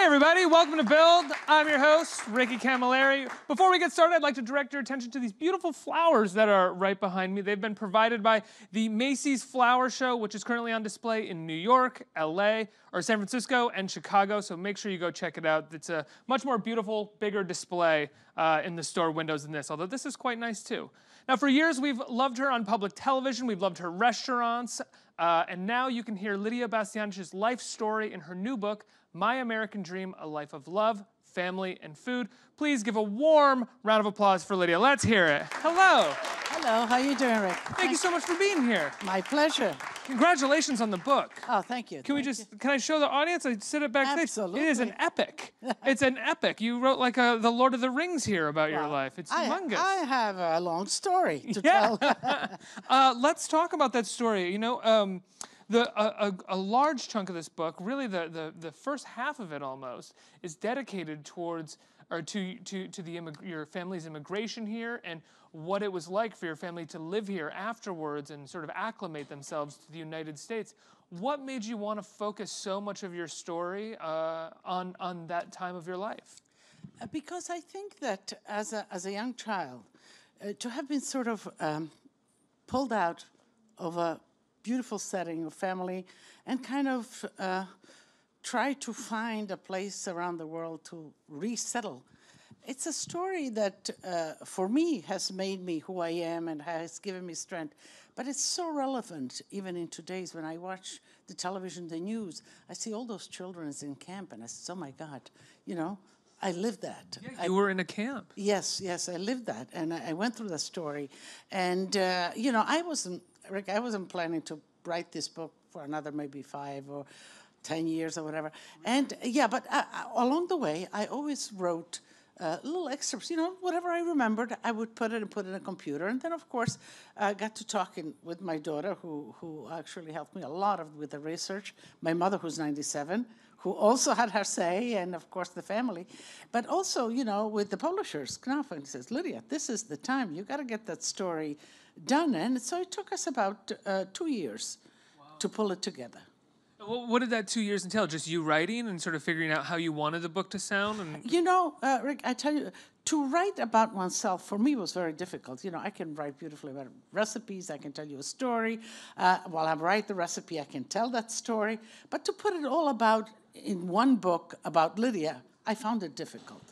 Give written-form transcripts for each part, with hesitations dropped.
Hi, everybody. Welcome to Build. I'm your host, Ricky Camilleri. Before we get started, I'd like to direct your attention to these beautiful flowers that are right behind me. They've been provided by the Macy's Flower Show, which is currently on display in New York, LA, or San Francisco, and Chicago, so make sure you go check it out. It's a much more beautiful, bigger display in the store windows than this, although this is quite nice, too. Now, for years, we've loved her on public television. We've loved her restaurants. And now you can hear Lidia Bastianich's life story in her new book, My American Dream, A Life of Love, Family, and Food. Please give a warm round of applause for Lidia. Let's hear it. Hello. Hello. How are you doing, Rick? Thank you so much for being here. My pleasure. Congratulations on the book. Oh, thank you. Can I show the audience? I sit it backstage. Absolutely. It is an epic. It's an epic. You wrote like the Lord of the Rings here about your life. It's humongous. I have a long story to tell. Let's talk about that story. You know, a large chunk of this book, really the first half of it almost, is dedicated towards to your family's immigration here and what it was like for your family to live here afterwards and sort of acclimate themselves to the United States. What made you want to focus so much of your story on that time of your life? Because I think that as a young child, to have been sort of pulled out of a beautiful setting of family and kind of try to find a place around the world to resettle. It's a story that, for me, has made me who I am and has given me strength. But it's so relevant, even in today's, when I watch the television, the news, I see all those children in camp, and I say, oh, my God, you know, I lived that. Yeah, you were in a camp. Yes, I lived that, and I went through the story. And, you know, Rick, I wasn't planning to write this book for another maybe 5 or 10 years or whatever. And, yeah, but along the way, I always wrote little excerpts, you know, whatever I remembered, I would put it in a computer. And then, of course, I got to talking with my daughter, who actually helped me a lot with the research. My mother, who's 97, who also had her say, and, of course, the family. But also, you know, with the publishers, Knopf, and says, Lidia, this is the time. You got to get that story done. And so it took us about 2 years to pull it together. What did that 2 years entail? Just you writing and sort of figuring out how you wanted the book to sound? You know, Rick, I tell you, to write about oneself, for me, was very difficult. You know, I can write beautifully about recipes. I can tell you a story. While I write the recipe, I can tell that story. But to put it all about in one book about Lidia, I found it difficult.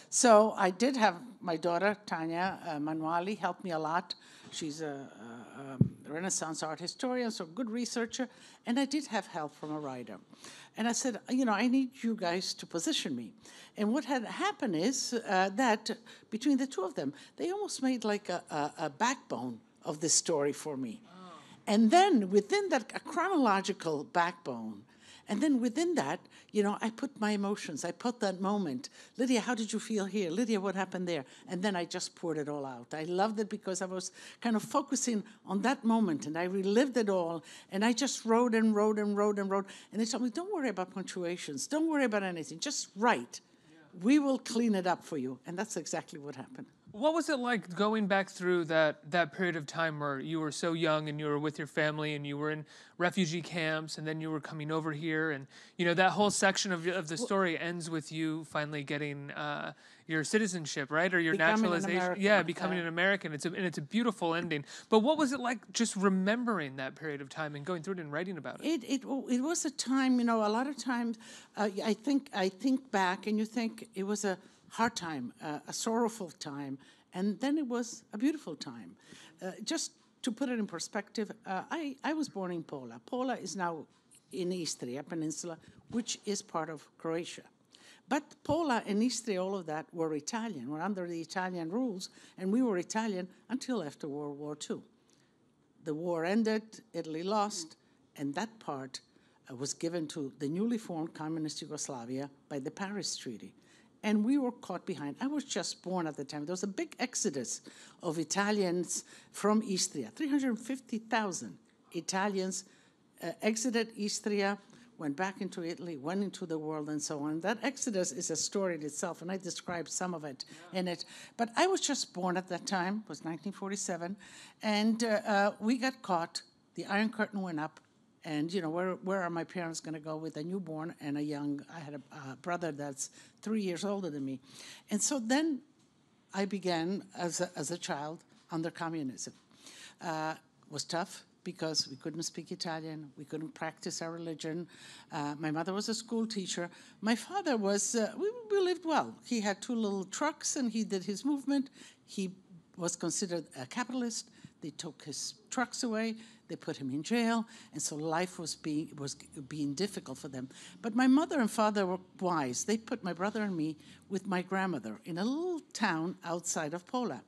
So I did have my daughter, Tanya Manuali, help me a lot. She's a Renaissance art historian, so good researcher, and I did have help from a writer. And I said, you know, I need you guys to position me. And what had happened is that between the two of them, they almost made like a backbone of this story for me. Oh. And then within that, a chronological backbone. And then within that, you know, I put my emotions. I put that moment. Lidia, how did you feel here? Lidia, what happened there? And then I just poured it all out. I loved it because I was kind of focusing on that moment, and I relived it all. And I just wrote and wrote and wrote and wrote. And they told me, don't worry about punctuations. Don't worry about anything. Just write. Yeah. We will clean it up for you. And that's exactly what happened. What was it like going back through that period of time where you were so young and you were with your family and you were in refugee camps and then you were coming over here and, you know, that whole section of the story ends with you finally getting your citizenship, right? Or your naturalization. Yeah, becoming an American. It's a beautiful ending. But what was it like just remembering that period of time and going through it and writing about it? It was a time, you know, a lot of times I think back and you think it was a hard time, a sorrowful time, and then it was a beautiful time. Just to put it in perspective, I was born in Pola. Pola is now in Istria Peninsula, which is part of Croatia. But Pola and Istria, all of that, were Italian, were under the Italian rules, and we were Italian until after World War II. The war ended, Italy lost, and that part was given to the newly formed communist Yugoslavia by the Paris Treaty. And we were caught behind. I was just born at the time. There was a big exodus of Italians from Istria. 350,000 Italians exited Istria, went back into Italy, went into the world, and so on. That exodus is a story in itself, and I described some of it in it. But I was just born at that time. It was 1947. And we got caught. The Iron Curtain went up, And, where are my parents going to go with a newborn and I had a brother that's 3 years older than me. And so then I began as a child under communism. It was tough because we couldn't speak Italian, we couldn't practice our religion. My mother was a school teacher. My father was, we lived well. He had 2 little trucks and he did his movement. He was considered a capitalist. They took his trucks away, they put him in jail, and so life was being difficult for them. But my mother and father were wise. They put my brother and me with my grandmother in a little town outside of Pola.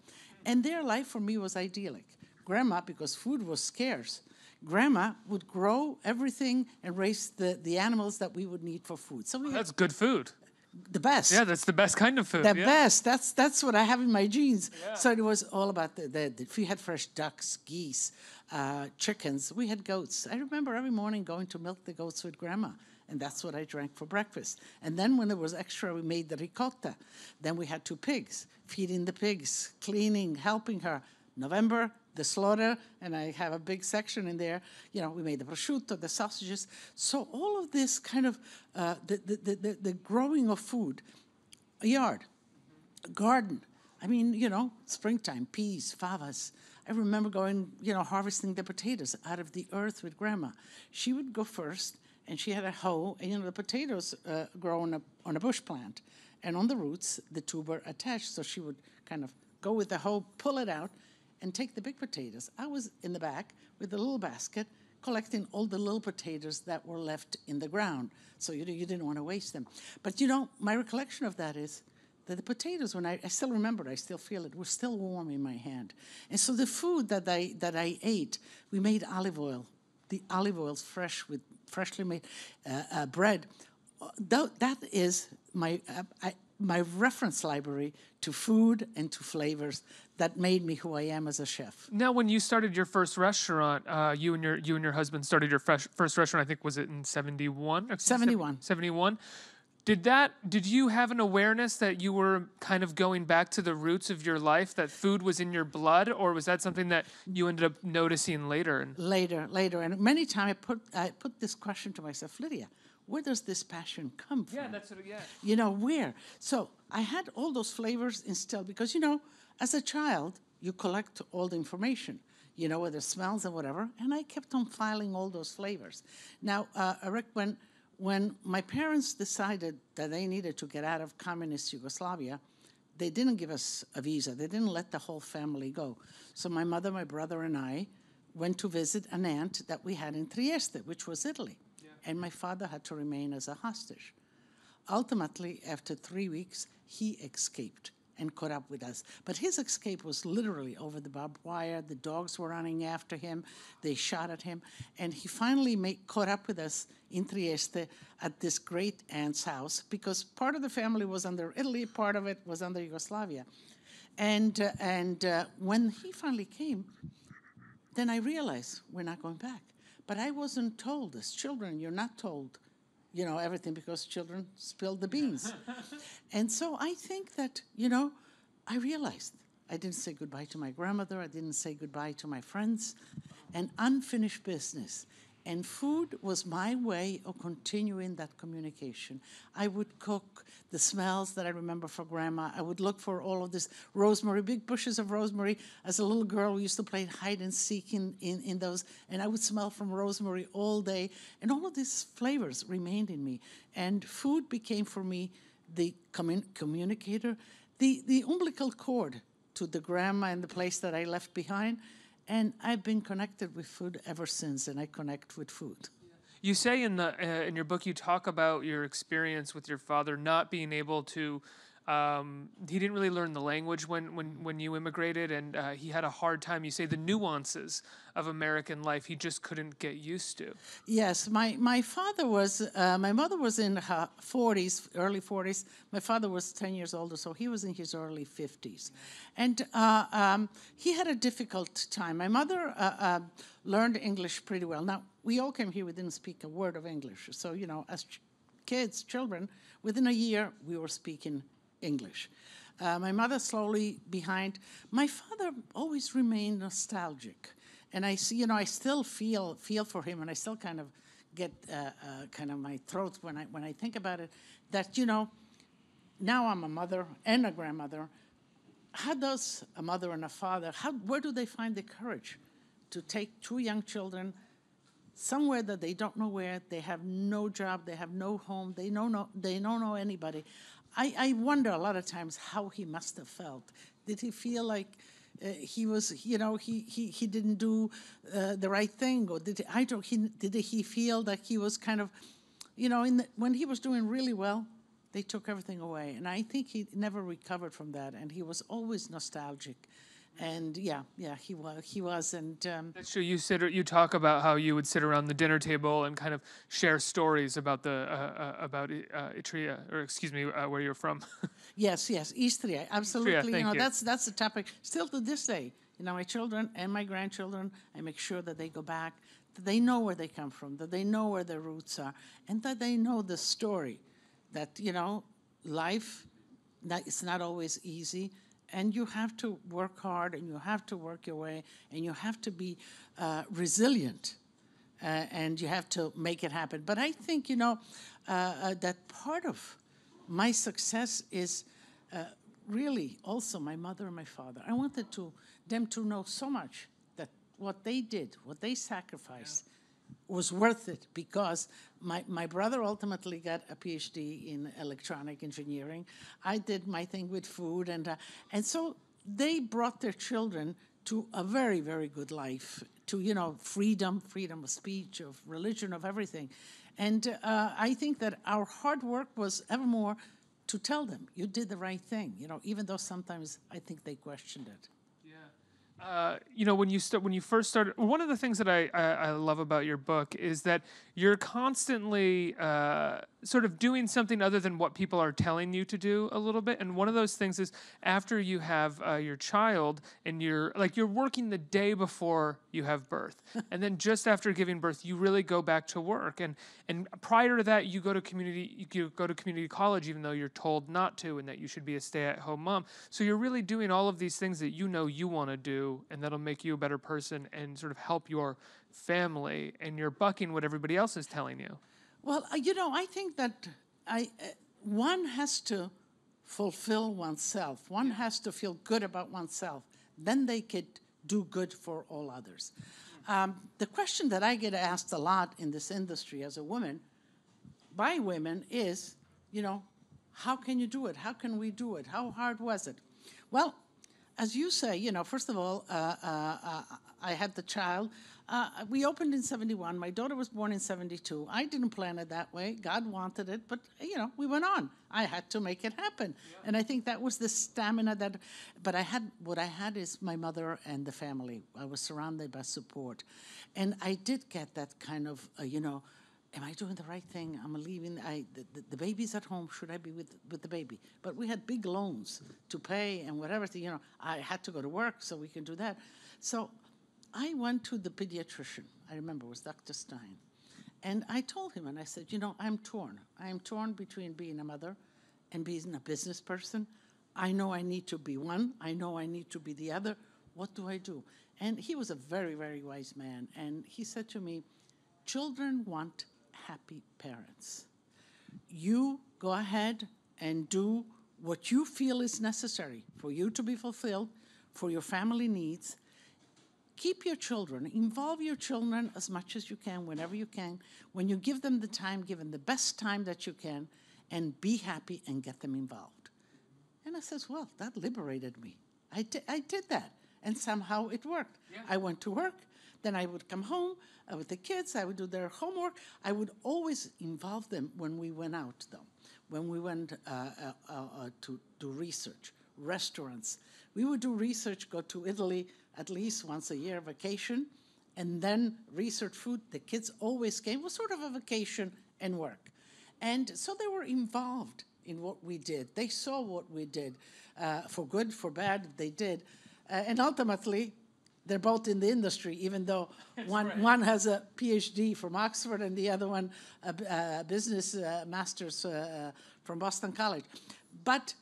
And their life for me was idyllic. Grandma, because food was scarce, Grandma would grow everything and raise the animals that we would need for food. So that's good food. The best. Yeah, that's the best kind of food. The best. That's what I have in my genes. Yeah. So it was all about we had fresh ducks, geese, chickens. We had goats. I remember every morning going to milk the goats with Grandma, and that's what I drank for breakfast. And then when there was extra, we made the ricotta. Then we had 2 pigs, feeding the pigs, cleaning, helping her. November, the slaughter, and I have a big section in there. We made the prosciutto, the sausages. So all of this kind of, the growing of food, a yard, a garden. I mean, springtime, peas, favas. I remember going, harvesting the potatoes out of the earth with Grandma. She would go first, and she had a hoe, and, the potatoes grow on a bush plant. And on the roots, the tuber attached, so she would kind of go with the hoe, pull it out, and take the big potatoes. I was in the back with a little basket collecting all the little potatoes that were left in the ground. So you didn't want to waste them. But my recollection of that is that the potatoes, when I still remember it, I still feel it, were still warm in my hand. And so the food that I ate, we made olive oil. The olive oil's fresh with freshly made bread. That is my reference library to food and to flavors that made me who I am as a chef. Now, when you started your first restaurant, you and your husband started your first restaurant. I think was it in 71? 71. 71. Did you have an awareness that you were kind of going back to the roots of your life, that food was in your blood, or was that something that you ended up noticing later? Later, and many times I put this question to myself, Lidia. Where does this passion come from? Yeah, that's what. Yeah. Where? So I had all those flavors instilled because, as a child, you collect all the information, whether smells and whatever, and I kept on filing all those flavors. Now, Rick, when my parents decided that they needed to get out of communist Yugoslavia, they didn't give us a visa. They didn't let the whole family go. So my mother, my brother, and I went to visit an aunt that we had in Trieste, which was Italy. And my father had to remain as a hostage. Ultimately, after 3 weeks, he escaped and caught up with us. But his escape was literally over the barbed wire. The dogs were running after him. They shot at him. And he finally caught up with us in Trieste at this great aunt's house because part of the family was under Italy, part of it was under Yugoslavia. And when he finally came, then I realized we're not going back. But I wasn't told. As children, you're not told, everything because children spill the beans. And so I think that, I realized I didn't say goodbye to my grandmother. I didn't say goodbye to my friends. An unfinished business. And food was my way of continuing that communication. I would cook the smells that I remember for Grandma. I would look for all of this rosemary, big bushes of rosemary. As a little girl, we used to play hide and seek in those, and I would smell from rosemary all day. And all of these flavors remained in me. And food became for me the communicator, the umbilical cord to the Grandma and the place that I left behind. And I've been connected with food ever since, and I connect with food. You say in your book, you talk about your experience with your father not being able to. He didn't really learn the language when you immigrated, and he had a hard time. You say the nuances of American life he just couldn't get used to. Yes, my father was. My mother was in her 40s, early 40s. My father was 10 years older, so he was in his early 50s, and he had a difficult time. My mother learned English pretty well. Now we all came here. We didn't speak a word of English, so as kids, children, within a year we were speaking English. My mother slowly behind. My father always remained nostalgic. And I see, you know, I still feel for him, and I still kind of get kind of my throat when I think about it, that, you know, now I'm a mother and a grandmother. How does a mother and a father, where do they find the courage to take two young children somewhere that they don't know where, they have no job, they have no home, they don't know anybody? I wonder a lot of times how he must have felt. Did he feel like he was, you know, he didn't do the right thing, or did he feel that he was kind of, you know, when he was doing really well, they took everything away, and I think he never recovered from that, and he was always nostalgic, and yeah, he was, and That's true. You talk about how you would sit around the dinner table and kind of share stories about Etria, or excuse me, where you're from. yes, Istria, absolutely. Istria, You know, you. that's the topic. Still to this day, you know, my children and my grandchildren, I make sure that they go back, that they know where they come from, that they know where their roots are, and that they know the story. That, you know, life, that it's not always easy, and you have to work hard, and you have to work your way, and you have to be resilient, and you have to make it happen. But I think, you know, that part of my success is really also my mother and my father. I wanted them to know so much that what they did, what they sacrificed, was worth it, because my brother ultimately got a PhD in electronic engineering. I did my thing with food, and so they brought their children to a very, very good life, to, you know, freedom of speech, of religion, of everything. And I think that our hard work was evermore to tell them, you did the right thing, you know, even though sometimes I think they questioned it. You know, when you first started, one of the things that I love about your book is that you're constantly sort of doing something other than what people are telling you to do a little bit. And one of those things is after you have your child, and you're working the day before you have birth, and then just after giving birth, you really go back to work. And prior to that, you go to community college, even though you're told not to, and that you should be a stay-at-home mom. So you're really doing all of these things that you know you want to do, and that'll make you a better person and sort of help your family, and you're bucking what everybody else is telling you. Well, you know, I think that one has to fulfill oneself. One has to feel good about oneself. Then they could do good for all others. The question that I get asked a lot in this industry as a woman, by women, is, you know, how can you do it? How can we do it? How hard was it? Well, as you say, you know, first of all, I had the child. We opened in 71. My daughter was born in 72. I didn't plan it that way. God wanted it, but, you know, we went on. I had to make it happen. Yeah. And I think that was the stamina but what I had is my mother and the family. I was surrounded by support. And I did get that kind of, you know, am I doing the right thing? I'm leaving. The baby's at home. Should I be with the baby? But we had big loans to pay and whatever. You know, I had to go to work so we can do that. So I went to the pediatrician. I remember it was Dr. Stein. And I told him, and I said, you know, I'm torn. I'm torn between being a mother and being a business person. I know I need to be one. I know I need to be the other. What do I do? And he was a very, very wise man. And he said to me, children want happy parents. You go ahead and do what you feel is necessary for you to be fulfilled, for your family needs. Keep your children, involve your children as much as you can, whenever you can. When you give them the time, give them the best time that you can, and be happy and get them involved. And I says, well, that liberated me. I did that, and somehow it worked. Yeah. I went to work, then I would come home with the kids, I would do their homework. I would always involve them when we went out, though, when we went to do research, restaurants. We would do research, go to Italy at least once a year, vacation, and then research food. The kids always came. It was sort of a vacation and work. And so they were involved in what we did. They saw what we did. For good, for bad, they did. And ultimately, they're both in the industry, even though one has a PhD from Oxford and the other one a business master's from Boston College. But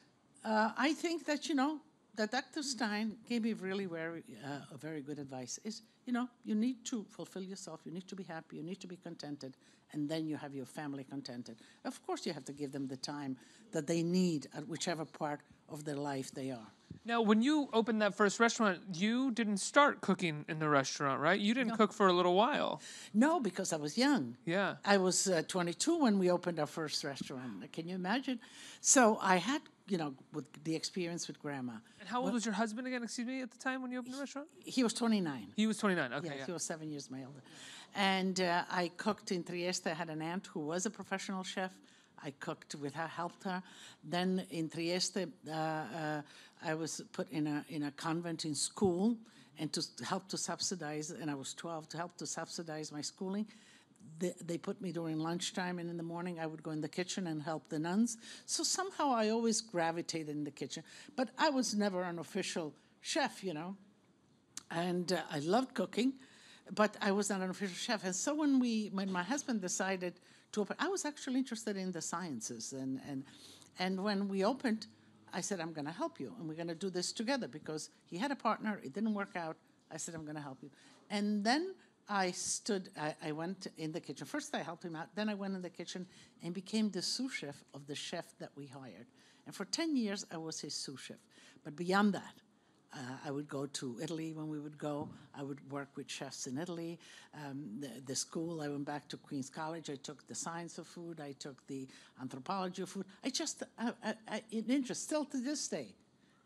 I think that, you know, that Dr. Stein gave me really a very good advice is, you need to fulfill yourself, you need to be happy, you need to be contented, and then you have your family contented. Of course, you have to give them the time that they need at whichever part of their life they are. Now, when you opened that first restaurant, you didn't start cooking in the restaurant, right? You didn't cook for a little while. No, because I was young. Yeah. I was 22 when we opened our first restaurant. Can you imagine? So I had, with the experience with Grandma. And how old was your husband again, excuse me, at the time when you opened the restaurant? He was 29. He was 29, okay. Yeah, he was 7 years my older. And I cooked in Trieste. I had an aunt who was a professional chef. I cooked with her, helped her. Then in Trieste, I was put in a convent in school, and to help to subsidize, and I was 12, to help to subsidize my schooling. They put me during lunchtime, and in the morning I would go in the kitchen and help the nuns. So somehow I always gravitated in the kitchen. But I was never an official chef, And I loved cooking, but I was not an official chef. And so when my husband decided to open, I was actually interested in the sciences. And when we opened, I said, I'm going to help you, and we're going to do this together, because he had a partner. It didn't work out. I said, I'm going to help you. And then I went in the kitchen. First, I helped him out. Then I went in the kitchen and became the sous chef of the chef that we hired. And for 10 years, I was his sous chef. But beyond that, I would go to Italy when we would go. I would work with chefs in Italy. The school, I went back to Queen's College. I took the science of food. I took the anthropology of food. In interest, still to this day,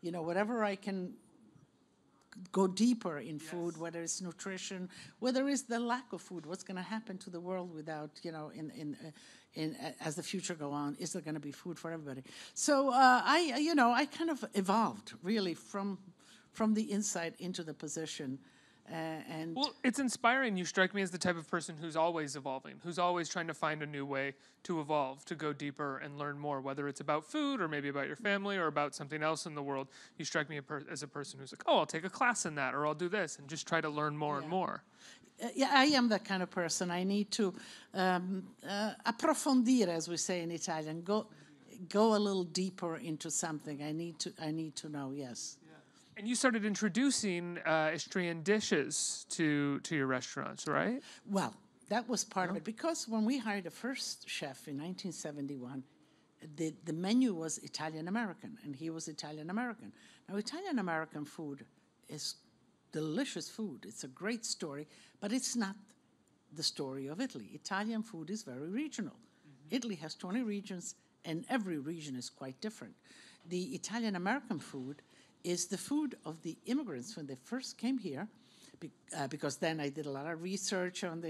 whatever I can go deeper in food, whether it's nutrition, whether it's the lack of food, what's going to happen to the world without, as the future go on, is there going to be food for everybody? So I kind of evolved really from the inside into the position. Well, it's inspiring. You strike me as the type of person who's always evolving, who's always trying to find a new way to evolve, to go deeper and learn more, whether it's about food or maybe about your family or about something else in the world. You strike me as a person who's like, I'll take a class in that, or I'll do this, and just try to learn more and more. Yeah, I am that kind of person. I need to approfondire, as we say in Italian, go a little deeper into something. I need to know, yes. And you started introducing Istrian dishes to your restaurants, right? Well, that was part of it, because when we hired the first chef in 1971, the menu was Italian-American, and he was Italian-American. Now, Italian-American food is delicious food. It's a great story, but it's not the story of Italy. Italian food is very regional. Mm-hmm. Italy has 20 regions, and every region is quite different. The Italian-American food is the food of the immigrants when they first came here, because then I did a lot of research on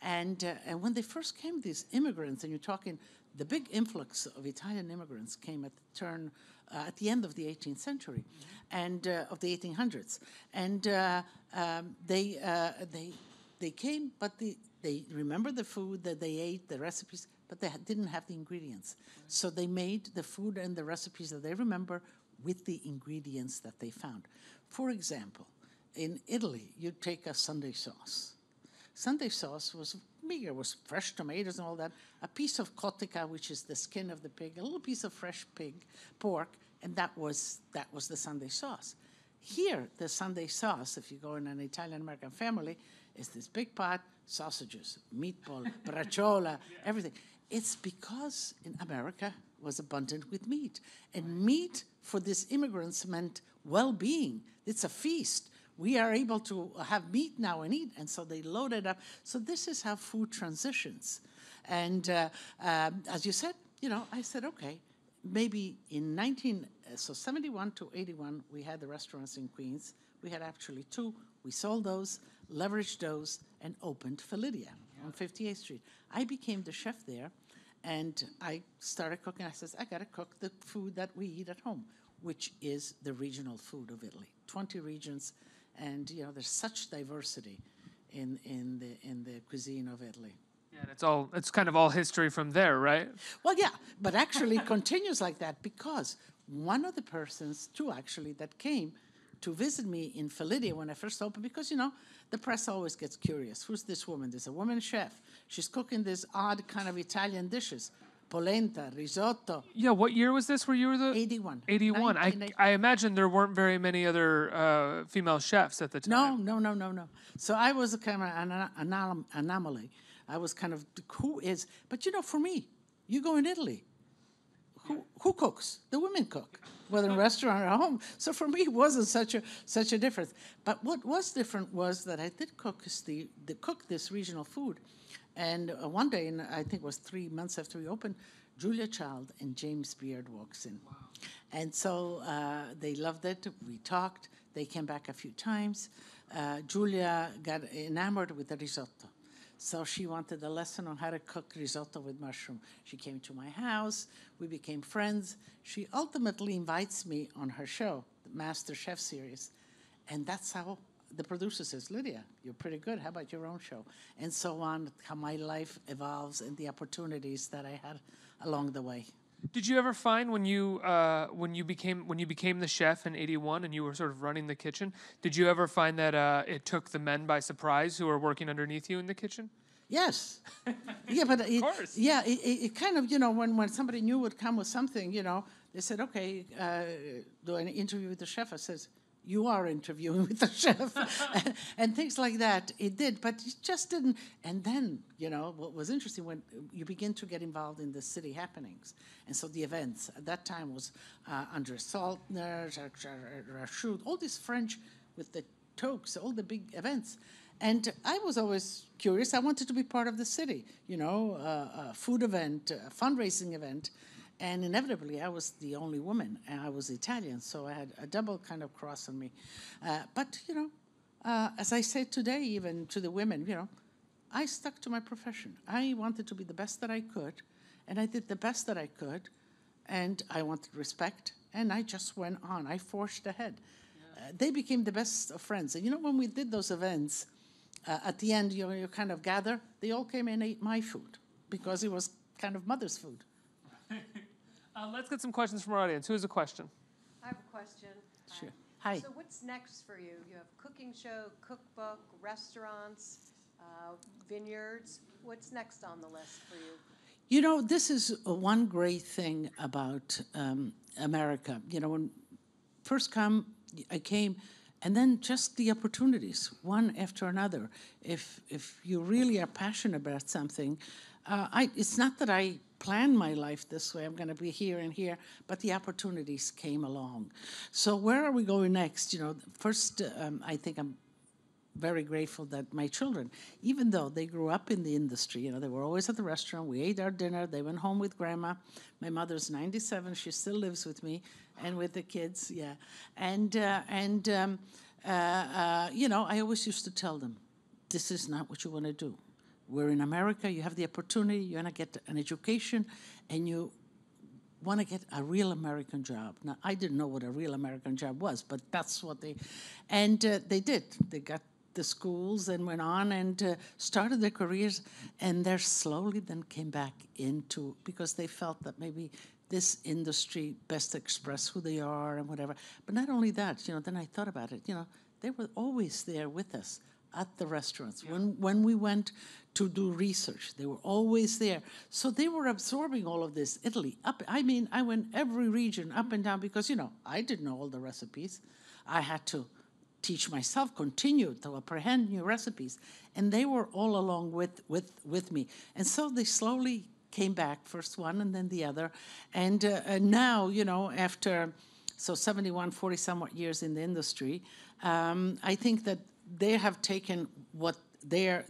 and when they first came, these immigrants, and you're talking, the big influx of Italian immigrants came at the end of the 18th century, and of the 1800s, and they came, but they remember the food that they ate, the recipes, but they didn't have the ingredients. So they made the food and the recipes that they remember with the ingredients that they found. For example, in Italy, you take a Sunday sauce. Sunday sauce was meager, was fresh tomatoes and all that, a piece of cottica, which is the skin of the pig, a little piece of fresh pork, and that was the Sunday sauce. Here, the Sunday sauce, if you go in an Italian-American family, is this big pot, sausages, meatball, bracciola, everything. It's because in America was abundant with meat. And meat for these immigrants meant well-being. It's a feast. We are able to have meat now and eat. And so they loaded up. So this is how food transitions. And as you said, I said, okay, maybe in 71 to 81, we had the restaurants in Queens. We had actually 2. We sold those, leveraged those, and opened for Lidia on 58th Street. I became the chef there, and I started cooking. I said, I got to cook the food that we eat at home, which is the regional food of Italy. 20 regions, and there's such diversity in the cuisine of Italy. Yeah, it's kind of all history from there, right? Well, yeah, but actually it continues like that, because one of the persons, 2 actually, that came to visit me in Lidia when I first opened, because, the press always gets curious. Who's this woman? There's a woman chef. She's cooking these odd kind of Italian dishes. polenta, risotto. Yeah, what year was this where you were the 81. 81? 1980. I imagine there weren't very many other female chefs at the time. No. So I was a kind of an anomaly. I was kind of, who is, but for me, you go in Italy, who cooks? The women cook, whether in a restaurant or home. So for me, it wasn't such a difference. But what was different was that I did cook this regional food. And one day, I think it was 3 months after we opened, Julia Child and James Beard walks in. Wow. And so they loved it. We talked. They came back a few times. Julia got enamored with the risotto. So she wanted a lesson on how to cook risotto with mushroom. She came to my house. We became friends. She ultimately invites me on her show, the Master Chef series. And that's how the producer says, Lydia, you're pretty good. How about your own show? And so on, how my life evolves and the opportunities that I had along the way. Did you ever find when you became the chef in '81 and you were sort of running the kitchen? Did you ever find that it took the men by surprise who were working underneath you in the kitchen? Yes. Yeah, but of course. Yeah, it kind of when somebody new would come with something, they said, okay, do an interview with the chef. I says, you are interviewing with the chef, and things like that. It did, but it just didn't. And then, what was interesting, when you begin to get involved in the city happenings, and so the events, at that time was André Saltner, Rachoud, all these French with the toques, all the big events. And I was always curious. I wanted to be part of the city, a food event, a fundraising event. And inevitably, I was the only woman, and I was Italian, so I had a double kind of cross on me. But, as I say today, even to the women, I stuck to my profession. I wanted to be the best that I could, and I did the best that I could, and I wanted respect, and I just went on. I forged ahead. Yeah. They became the best of friends. And, when we did those events, at the end, you kind of gather, they all came and ate my food, because it was kind of mother's food. Let's get some questions from our audience. Who has a question? I have a question. Sure. Hi. So what's next for you? You have cooking show, cookbook, restaurants, vineyards. What's next on the list for you? This is one great thing about America. When first I came, and then just the opportunities, one after another. If you really are passionate about something, it's not that I planned my life this way, I'm going to be here and here, but the opportunities came along. So where are we going next? First, I think I'm very grateful that my children, even though they grew up in the industry, they were always at the restaurant, we ate our dinner, they went home with grandma. My mother's 97, she still lives with me, and with the kids, yeah. I always used to tell them, this is not what you want to do. We're in America, you have the opportunity, you want to get an education, and you want to get a real American job. Now, I didn't know what a real American job was, but that's what they did. They got the schools and went on and started their careers, and they slowly then came back into, because they felt that maybe this industry best express who they are and whatever. But not only that, then I thought about it, they were always there with us at the restaurants. Yeah. When we went to do research, they were always there. So they were absorbing all of this. Italy, I went every region up and down because, I didn't know all the recipes. I had to teach myself, continue to apprehend new recipes. And they were all along with me. And so they slowly came back, first one and then the other. And now, after 71, 40-somewhat years in the industry, I think that they have taken what their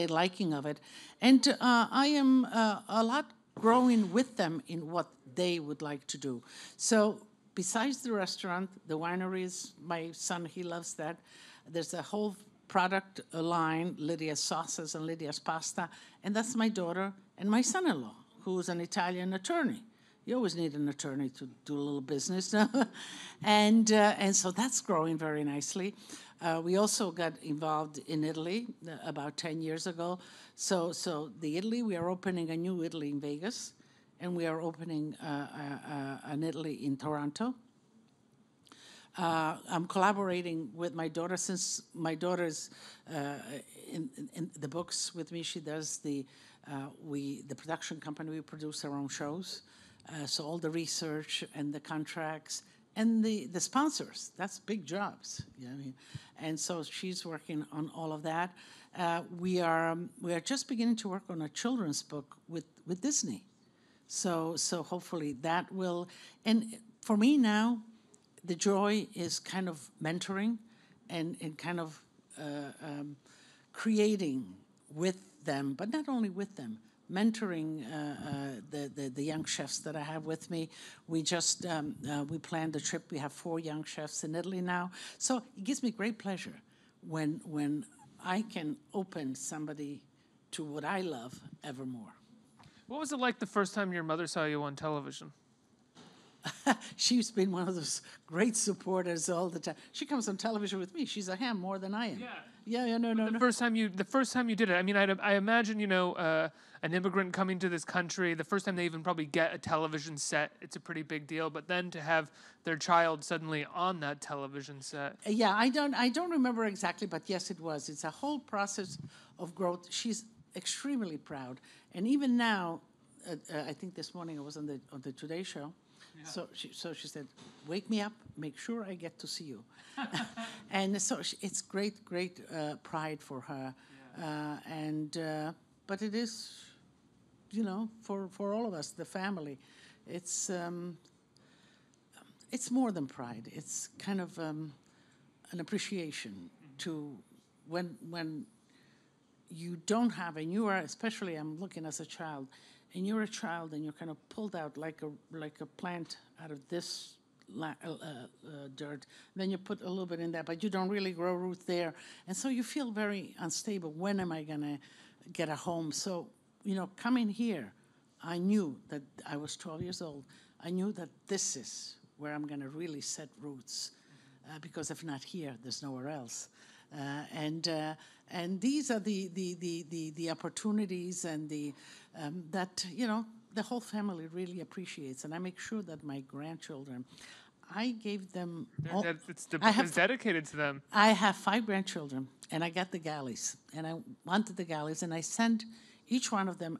liking of it, and I am a lot growing with them in what they would like to do. So besides the restaurant, the wineries, my son, he loves that. There's a whole product line, Lydia's sauces and Lydia's pasta, and that's my daughter and my son-in-law, who's an Italian attorney. You always need an attorney to do a little business. and so that's growing very nicely. We also got involved in Italy about 10 years ago. So the Italy, we are opening a new Italy in Vegas, and we are opening an Italy in Toronto. I'm collaborating with my daughter since my daughter's in the books with me. She does the production company. We produce our own shows, so all the research and the contracts and the sponsors. That's big jobs, you know what I mean? And so she's working on all of that. We are just beginning to work on a children's book with Disney. So hopefully that will, and for me now, the joy is kind of mentoring and kind of creating with them, but not only with them, mentoring the young chefs that I have with me. We just, we planned a trip. We have 4 young chefs in Italy now. So it gives me great pleasure when I can open somebody to what I love ever more. What was it like the first time your mother saw you on television? She's been one of those great supporters all the time. She comes on television with me. She's a ham more than I am. Yeah, no. The first time you did it, I mean, I imagine, you know, an immigrant coming to this country, the first time they even probably get a television set, it's a pretty big deal. But then to have their child suddenly on that television set. Yeah, I don't remember exactly, but yes, it was. It's a whole process of growth. She's extremely proud, and even now, I think this morning I was on the Today Show. Yeah. So she said, "Wake me up, make sure I get to see you," and so it's great pride for her, yeah. But it is, you know, for all of us, the family, it's more than pride. It's kind of an appreciation to when you don't have, and you are, especially I'm looking as a child, and you're a child and you're kind of pulled out like a plant out of this dirt. Then you put a little bit in that, but you don't really grow roots there. And so you feel very unstable. When am I going to get a home? So, you know, coming here, I knew that I was 12 years old. I knew that this is where I'm going to really set roots, because if not here, there's nowhere else. And these are the opportunities and that, you know, the whole family really appreciates. And I make sure that my grandchildren, I gave them all. The book is dedicated to them. I have 5 grandchildren, and I got the galleys, and I wanted the galleys, and I sent each one of them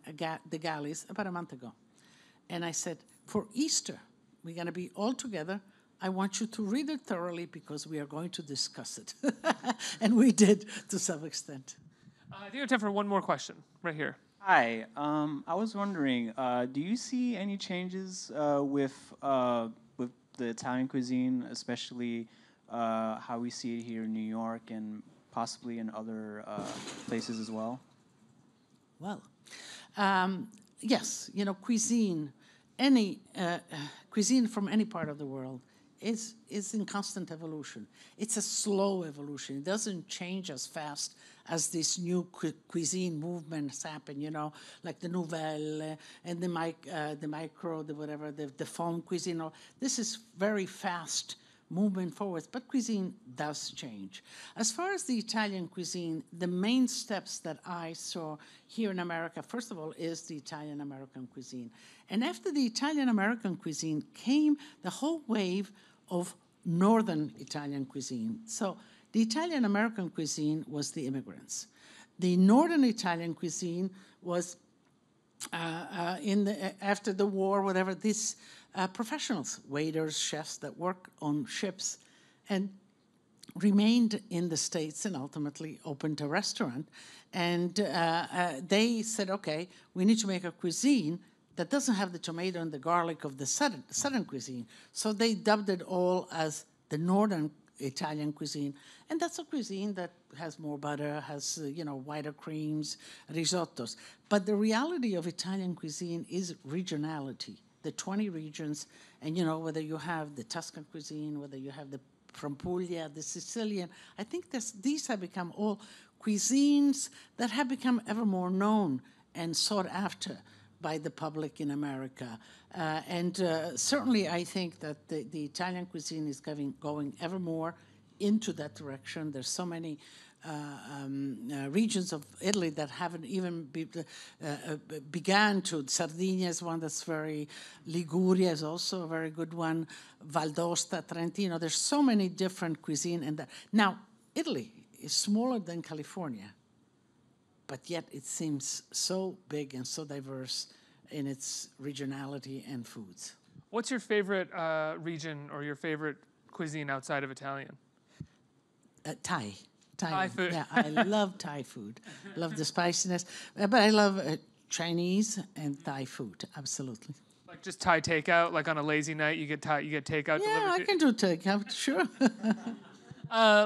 the galleys about a month ago. And I said, for Easter, we're going to be all together. I want you to read it thoroughly because we are going to discuss it. And we did to some extent. I think we have time for one more question right here. Hi. I was wondering, do you see any changes with the Italian cuisine, especially how we see it here in New York and possibly in other places as well? Well, yes. You know, cuisine from any part of the world is in constant evolution. It's a slow evolution. It doesn't change as fast as this new cuisine movements happen, you know, like the nouvelle and the micro, the foam cuisine. This is very fast movement forward, but cuisine does change. As far as the Italian cuisine, the main steps that I saw here in America, first of all, is the Italian-American cuisine. And after the Italian-American cuisine came the whole wave of Northern Italian cuisine. So the Italian-American cuisine was the immigrants. The Northern Italian cuisine was after the war, whatever, these professionals, waiters, chefs that work on ships and remained in the States and ultimately opened a restaurant. And they said, okay, we need to make a cuisine that doesn't have the tomato and the garlic of the southern cuisine. So they dubbed it all as the Northern Italian cuisine. And that's a cuisine that has more butter, has, you know, whiter creams, risottos. But the reality of Italian cuisine is regionality, the 20 regions. And, you know, whether you have the Tuscan cuisine, whether you have from Puglia, the Sicilian, I think these have become all cuisines that have become ever more known and sought after by the public in America. Certainly I think that the Italian cuisine is going ever more into that direction. There's so many regions of Italy that haven't even began to. Sardinia is one that's very. Liguria is also a very good one. Valdosta, Trentino. There's so many different cuisine, and now Italy is smaller than California, but yet it seems so big and so diverse in its regionality and foods. What's your favorite region or your favorite cuisine outside of Italian? Thai. Thai food. Yeah, I love Thai food. Love the spiciness, but I love Chinese and Thai food. Absolutely. Like just Thai takeout, like on a lazy night, you get takeout Yeah, delivered. I can do takeout. Sure.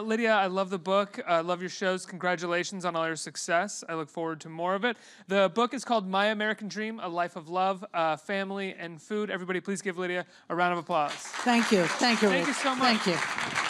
Lydia, I love the book. I love your shows. Congratulations on all your success. I look forward to more of it. The book is called My American Dream: A Life of Love, Family, and Food. Everybody, please give Lydia a round of applause. Thank you. Thank you, Rick. Thank you so much. Thank you.